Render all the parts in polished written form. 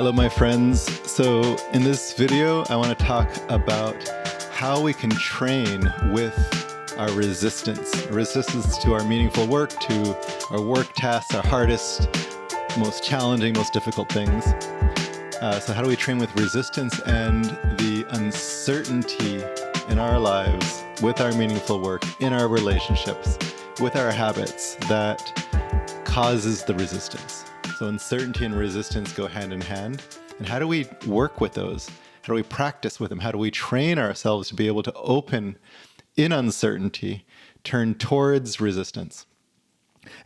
Hello, my friends. So in this video, I want to talk about how we can train with our resistance to our meaningful work, to our work tasks, our hardest, most challenging, most difficult things. So how do we train with resistance and the uncertainty in our lives with our meaningful work, in our relationships, with our habits that causes the resistance? So uncertainty and resistance go hand in hand. And how do we work with those? How do we practice with them? How do we train ourselves to be able to open in uncertainty, turn towards resistance?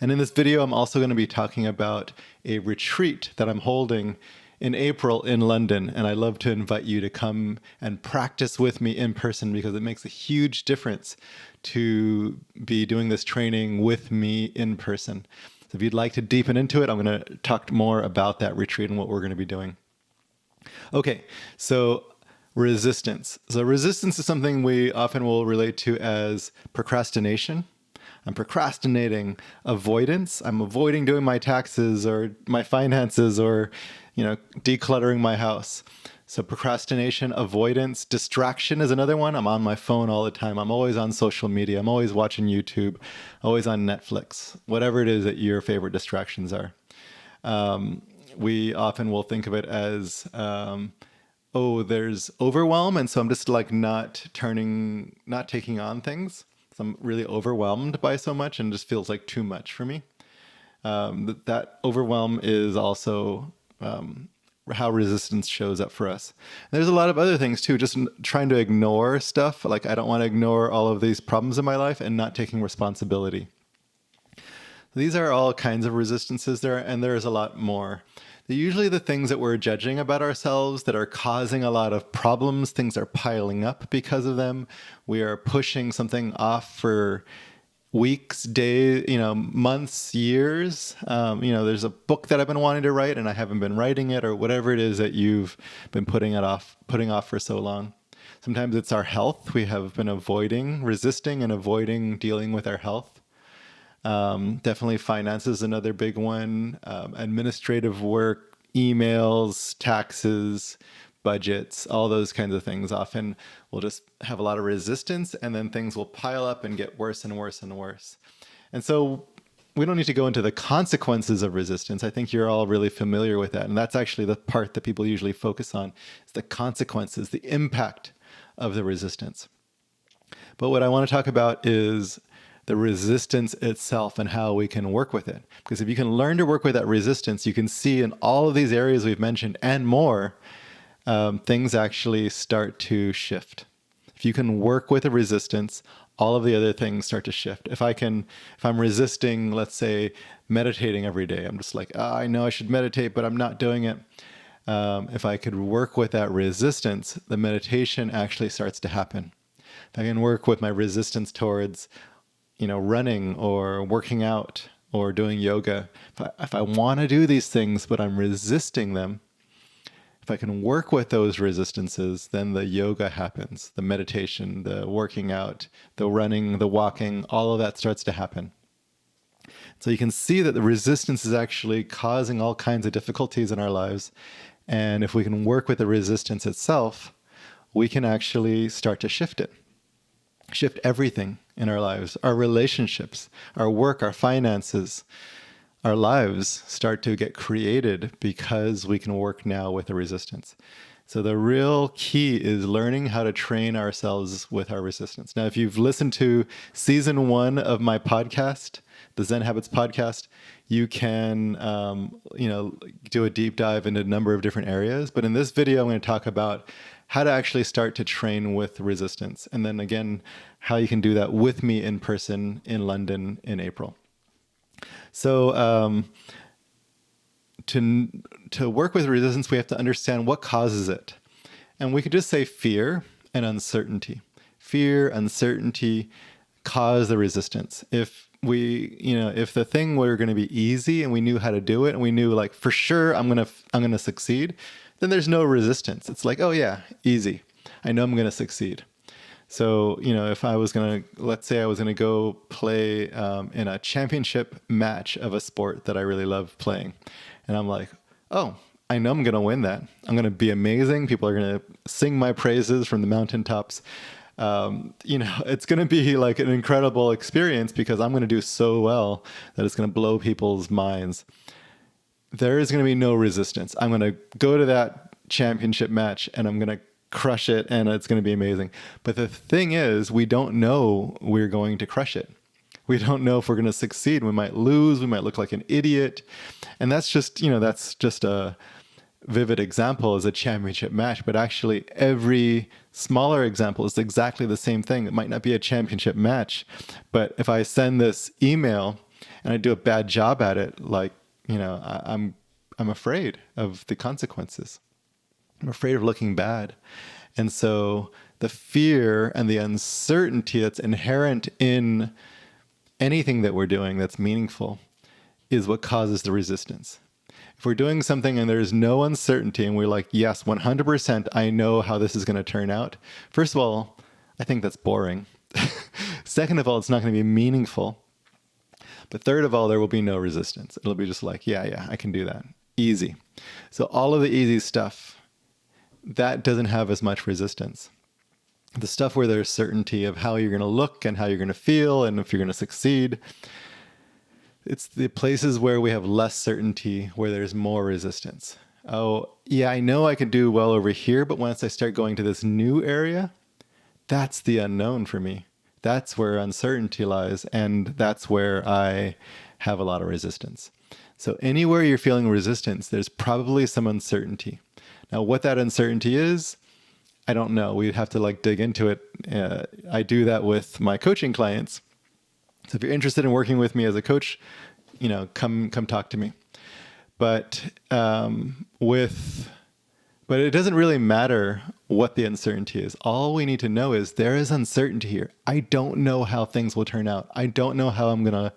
And in this video, I'm also going to be talking about a retreat that I'm holding in April in London. And I'd love to invite you to come and practice with me in person because it makes a huge difference to be doing this training with me in person. So if you'd like to deepen into it, I'm going to talk more about that retreat and what we're going to be doing. Okay, so resistance. So resistance is something we often will relate to as procrastination. I'm procrastinating. Avoidance. I'm avoiding doing my taxes or my finances or, decluttering my house. So procrastination, avoidance, distraction is another one. I'm on my phone all the time. I'm always on social media. I'm always watching YouTube, always on Netflix, whatever it is that your favorite distractions are. We often will think of it as, there's overwhelm. And so I'm just like not taking on things. So I'm really overwhelmed by so much and it just feels like too much for me. That overwhelm is also how resistance shows up for us. And there's a lot of other things too, just trying to ignore stuff. Like I don't want to ignore all of these problems in my life and not taking responsibility. These are all kinds of resistances there, and there is a lot more. They're usually the things that we're judging about ourselves that are causing a lot of problems. Things are piling up because of them. We are pushing something off for weeks, days, months, years. There's a book that I've been wanting to write and I haven't been writing it, or whatever it is that you've been putting off for so long. Sometimes it's our health. We have been resisting and avoiding dealing with our health. Definitely finance is another big one. Administrative work, emails, taxes, budgets, all those kinds of things. Often we'll just have a lot of resistance and then things will pile up and get worse and worse and worse. And so we don't need to go into the consequences of resistance. I think you're all really familiar with that. And that's actually the part that people usually focus on, is the consequences, the impact of the resistance. But what I want to talk about is the resistance itself and how we can work with it. Because if you can learn to work with that resistance, you can see in all of these areas we've mentioned and more, things actually start to shift. If you can work with a resistance, all of the other things start to shift. If I'm resisting, let's say, meditating every day, I'm just like, I know I should meditate, but I'm not doing it. If I could work with that resistance, the meditation actually starts to happen. If I can work with my resistance towards running or working out or doing yoga, if I want to do these things, but I'm resisting them, if I can work with those resistances, then the yoga happens, the meditation, the working out, the running, the walking, all of that starts to happen. So you can see that the resistance is actually causing all kinds of difficulties in our lives. And if we can work with the resistance itself, we can actually start to shift it. Shift everything in our lives, our relationships, our work, our finances, our lives start to get created because we can work now with a resistance. So the real key is learning how to train ourselves with our resistance. Now, if you've listened to season 1 of my podcast, the Zen Habits podcast, you can, do a deep dive into a number of different areas. But in this video, I'm going to talk about how to actually start to train with resistance. And then again, how you can do that with me in person in London in April. So to work with resistance, we have to understand what causes it. And we could just say fear and uncertainty. Fear, uncertainty cause the resistance. If the thing were going to be easy and we knew how to do it and we knew like for sure I'm going to succeed, then there's no resistance. It's like, oh yeah, easy. I know I'm going to succeed. So, if let's say I was going to go play in a championship match of a sport that I really love playing. And I'm like, oh, I know I'm going to win that. I'm going to be amazing. People are going to sing my praises from the mountaintops. It's going to be like an incredible experience because I'm going to do so well that it's going to blow people's minds. There is going to be no resistance. I'm going to go to that championship match and I'm going to crush it and it's going to be amazing. But the thing is, we don't know we're going to crush it. We don't know if we're going to succeed. We might lose. We might look like an idiot. And that's just a vivid example as a championship match. But actually, every smaller example is exactly the same thing. It might not be a championship match. But if I send this email and I do a bad job at it, I'm afraid of the consequences. I'm afraid of looking bad. And so the fear and the uncertainty that's inherent in anything that we're doing that's meaningful is what causes the resistance. If we're doing something and there's no uncertainty and we're like, yes, 100%, I know how this is going to turn out. First of all, I think that's boring. Second of all, it's not going to be meaningful. But third of all, there will be no resistance. It'll be just like, yeah, I can do that. Easy. So all of the easy stuff, that doesn't have as much resistance. The stuff where there's certainty of how you're going to look and how you're going to feel and if you're going to succeed, it's the places where we have less certainty where there's more resistance. Oh, yeah, I know I could do well over here, but once I start going to this new area, that's the unknown for me. That's where uncertainty lies, and that's where I have a lot of resistance. So anywhere you're feeling resistance, there's probably some uncertainty. Now, what that uncertainty is, I don't know. We'd have to dig into it. I do that with my coaching clients. So if you're interested in working with me as a coach, come talk to me. But it doesn't really matter what the uncertainty is. All we need to know is there is uncertainty here. I don't know how things will turn out. I don't know how I'm gonna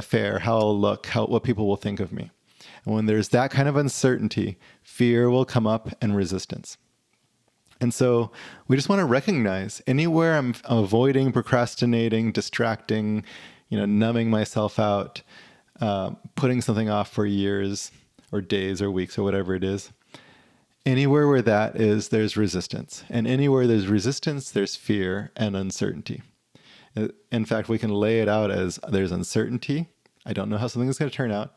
fare, how I'll look, what people will think of me. And when there's that kind of uncertainty, fear will come up and resistance. And so we just want to recognize anywhere I'm avoiding, procrastinating, distracting, numbing myself out, putting something off for years or days or weeks or whatever it is. Anywhere where that is, there's resistance. And anywhere there's resistance, there's fear and uncertainty. In fact, we can lay it out as there's uncertainty. I don't know how something is going to turn out.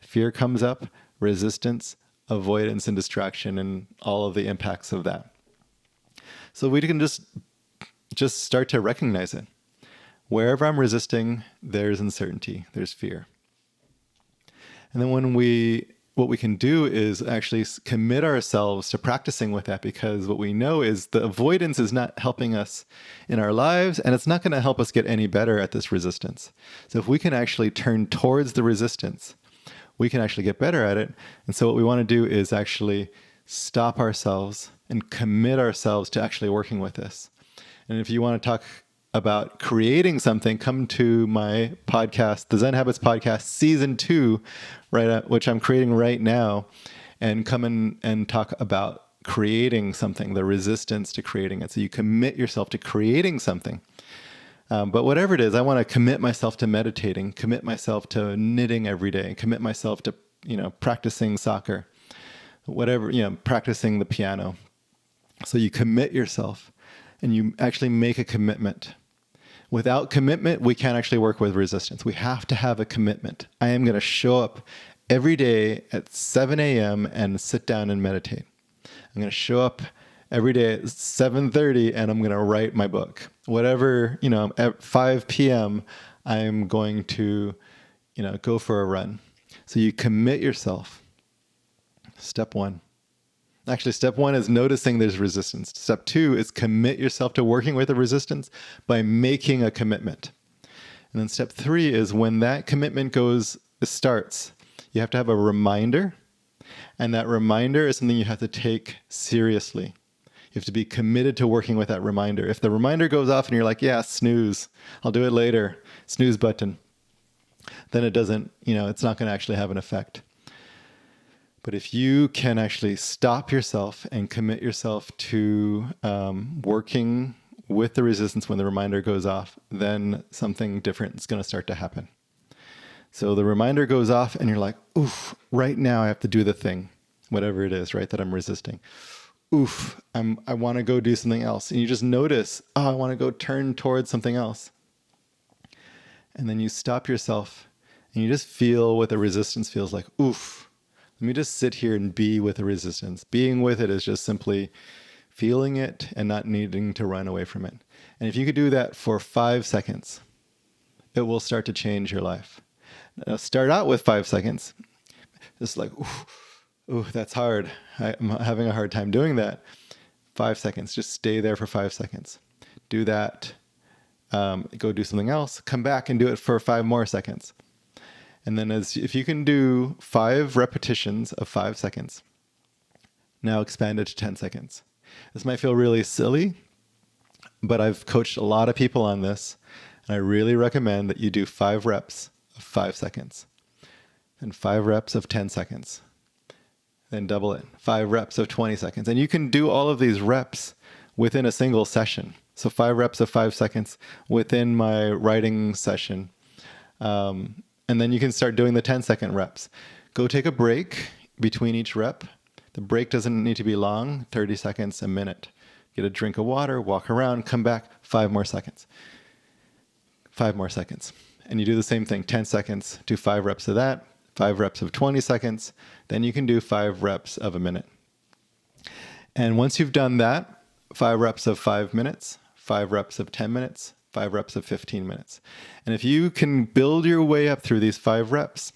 Fear comes up, resistance, avoidance, and distraction, and all of the impacts of that. So we can just start to recognize it. Wherever I'm resisting, there's uncertainty, there's fear. And then what we can do is actually commit ourselves to practicing with that, because what we know is the avoidance is not helping us in our lives, and it's not going to help us get any better at this resistance. So if we can actually turn towards the resistance, we can actually get better at it. And so what we want to do is actually stop ourselves and commit ourselves to actually working with this. And if you want to talk about creating something, come to my podcast, the Zen Habits Podcast, Season 2, which I'm creating right now, and come in and talk about creating something, the resistance to creating it. So you commit yourself to creating something. But whatever it is, I want to commit myself to meditating, commit myself to knitting every day, commit myself to, practicing soccer, whatever, practicing the piano. So you commit yourself and you actually make a commitment. Without commitment, we can't actually work with resistance. We have to have a commitment. I am going to show up every day at 7 a.m. and sit down and meditate. I'm going to show up every day at 7:30 and I'm going to write my book. Whatever, at 5 p.m., I'm going to, go for a run. So you commit yourself. Step 1. Actually, step 1 is noticing there's resistance. Step 2 is commit yourself to working with the resistance by making a commitment. And then step 3 is when that commitment starts, you have to have a reminder. And that reminder is something you have to take seriously. You have to be committed to working with that reminder. If the reminder goes off and you're like, yeah, snooze, I'll do it later, snooze button, then it doesn't, it's not going to actually have an effect. But if you can actually stop yourself and commit yourself to working with the resistance when the reminder goes off, then something different is going to start to happen. So the reminder goes off and you're like, oof, right now I have to do the thing. whatever it is, right, that I'm resisting. Oof, I want to go do something else. And you just notice, oh, I want to go turn towards something else. And then you stop yourself and you just feel what the resistance feels like. Oof, let me just sit here and be with the resistance. Being with it is just simply feeling it and not needing to run away from it. And if you could do that for 5 seconds, it will start to change your life. Now, start out with 5 seconds. Just like, ooh, that's hard. I'm having a hard time doing that. 5 seconds. Just stay there for 5 seconds. Do that. Go do something else. Come back and do it for 5 more seconds. And then if you can do 5 repetitions of 5 seconds, now expand it to 10 seconds. This might feel really silly, but I've coached a lot of people on this. And I really recommend that you do 5 reps of 5 seconds. And 5 reps of 10 seconds. Then double it. 5 reps of 20 seconds. And you can do all of these reps within a single session. So 5 reps of 5 seconds within my writing session. And then you can start doing the 10-second reps. Go take a break between each rep. The break doesn't need to be long, 30 seconds, a minute. Get a drink of water, walk around, come back, 5 more seconds. 5 more seconds. And you do the same thing, 10 seconds, do 5 reps of that, 5 reps of 20 seconds, then you can do 5 reps of a minute. And once you've done that, 5 reps of 5 minutes, 5 reps of 10 minutes, 5 reps of 15 minutes. And if you can build your way up through these 5 reps,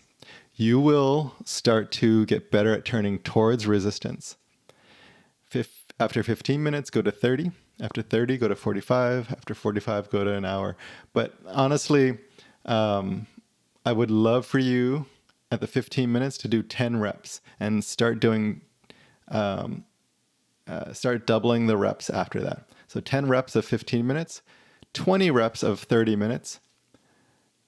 you will start to get better at turning towards resistance. After 15 minutes, go to 30. After 30, go to 45. After 45, go to an hour. But honestly, I would love for you at the 15 minutes to do 10 reps and start doing, start doubling the reps after that. So 10 reps of 15 minutes, 20 reps of 30 minutes,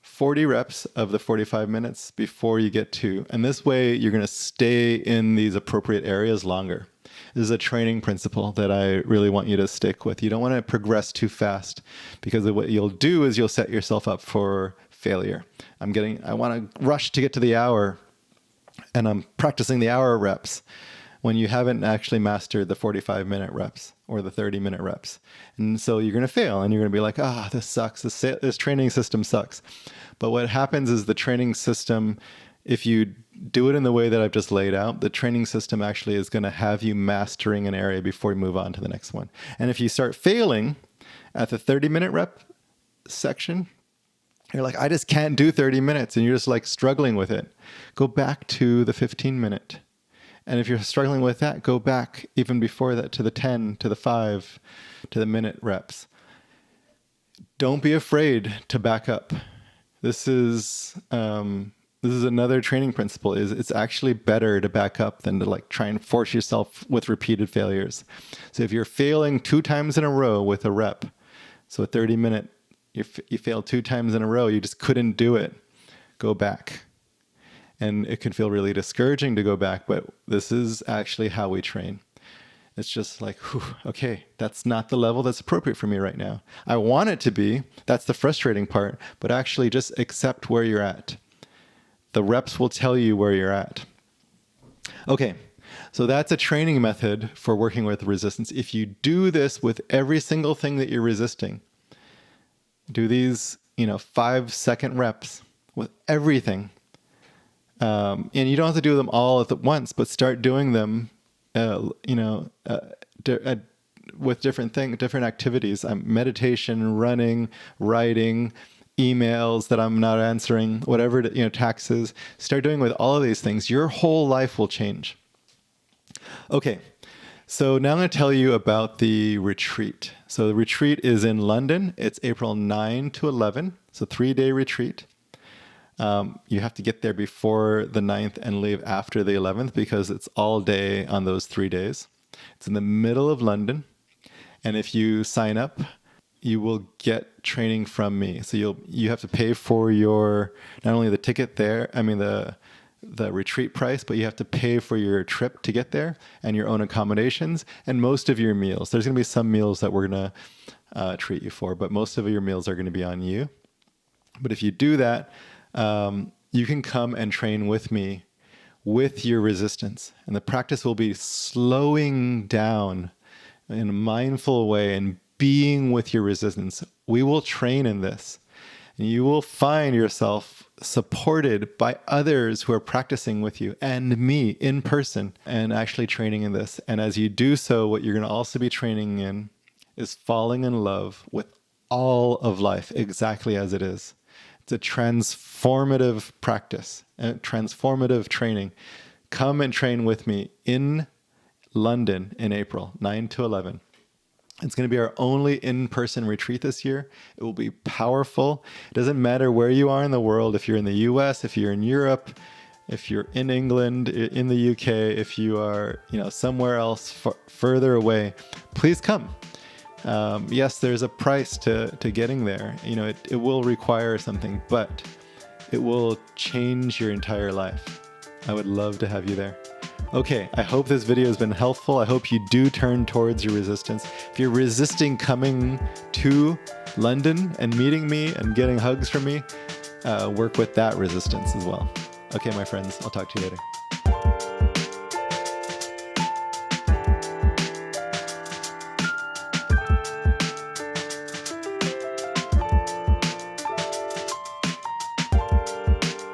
40 reps of the 45 minutes before you get to, and this way you're going to stay in these appropriate areas longer. This is a training principle that I really want you to stick with. You don't want to progress too fast, because what you'll do is you'll set yourself up for failure. I want to rush to get to the hour, and I'm practicing the hour reps when you haven't actually mastered the 45-minute reps or the 30-minute reps. And so you're going to fail, and you're going to be like, this sucks. This training system sucks. But what happens is the training system, if you do it in the way that I've just laid out, the training system actually is going to have you mastering an area before you move on to the next one. And if you start failing at the 30-minute rep section, you're like, I just can't do 30 minutes, and you're just like struggling with it. Go back to the 15-minute. And if you're struggling with that, go back even before that to the 10, to the 5, to the minute reps. Don't be afraid to back up. This is another training principle. It's actually better to back up than to like try and force yourself with repeated failures. So if you're failing 2 times in a row with a rep, so a 30-minute, you failed 2 times in a row, you just couldn't do it, go back. And it can feel really discouraging to go back, but this is actually how we train. It's just like, okay, that's not the level that's appropriate for me right now. I want it to be. That's the frustrating part. But actually just accept where you're at. The reps will tell you where you're at. Okay, so that's a training method for working with resistance. If you do this with every single thing that you're resisting, do these 5-second reps with everything. And you don't have to do them all at once, but start doing them with different activities, meditation, running, writing, emails that I'm not answering, whatever, taxes. Start doing with all of these things. Your whole life will change. Okay, so now I'm going to tell you about the retreat. So the retreat is in London. It's April 9 to 11. It's a 3-day retreat. You have to get there before the 9th and leave after the 11th because it's all day on those 3 days. It's in the middle of London. And if you sign up, you will get training from me. So you have to pay for not only the ticket there, the retreat price, but you have to pay for your trip to get there and your own accommodations and most of your meals. There's going to be some meals that we're going to treat you for, but most of your meals are going to be on you. But if you do that, you can come and train with me with your resistance. And the practice will be slowing down in a mindful way and being with your resistance. We will train in this. And you will find yourself supported by others who are practicing with you and me in person and actually training in this. And as you do so, what you're going to also be training in is falling in love with all of life exactly as it is. It's a transformative practice, a transformative training. Come and train with me in London in April, 9 to 11. It's going to be our only in-person retreat this year. It will be powerful. It doesn't matter where you are in the world, if you're in the US, if you're in Europe, if you're in England, in the UK, if you are, somewhere else further away, please come. Yes, there's a price to getting there. It will require something, but it will change your entire life. I would love to have you there. Okay, I hope this video has been helpful. I hope you do turn towards your resistance. If you're resisting coming to London and meeting me and getting hugs from me, work with that resistance as well. Okay, my friends, I'll talk to you later.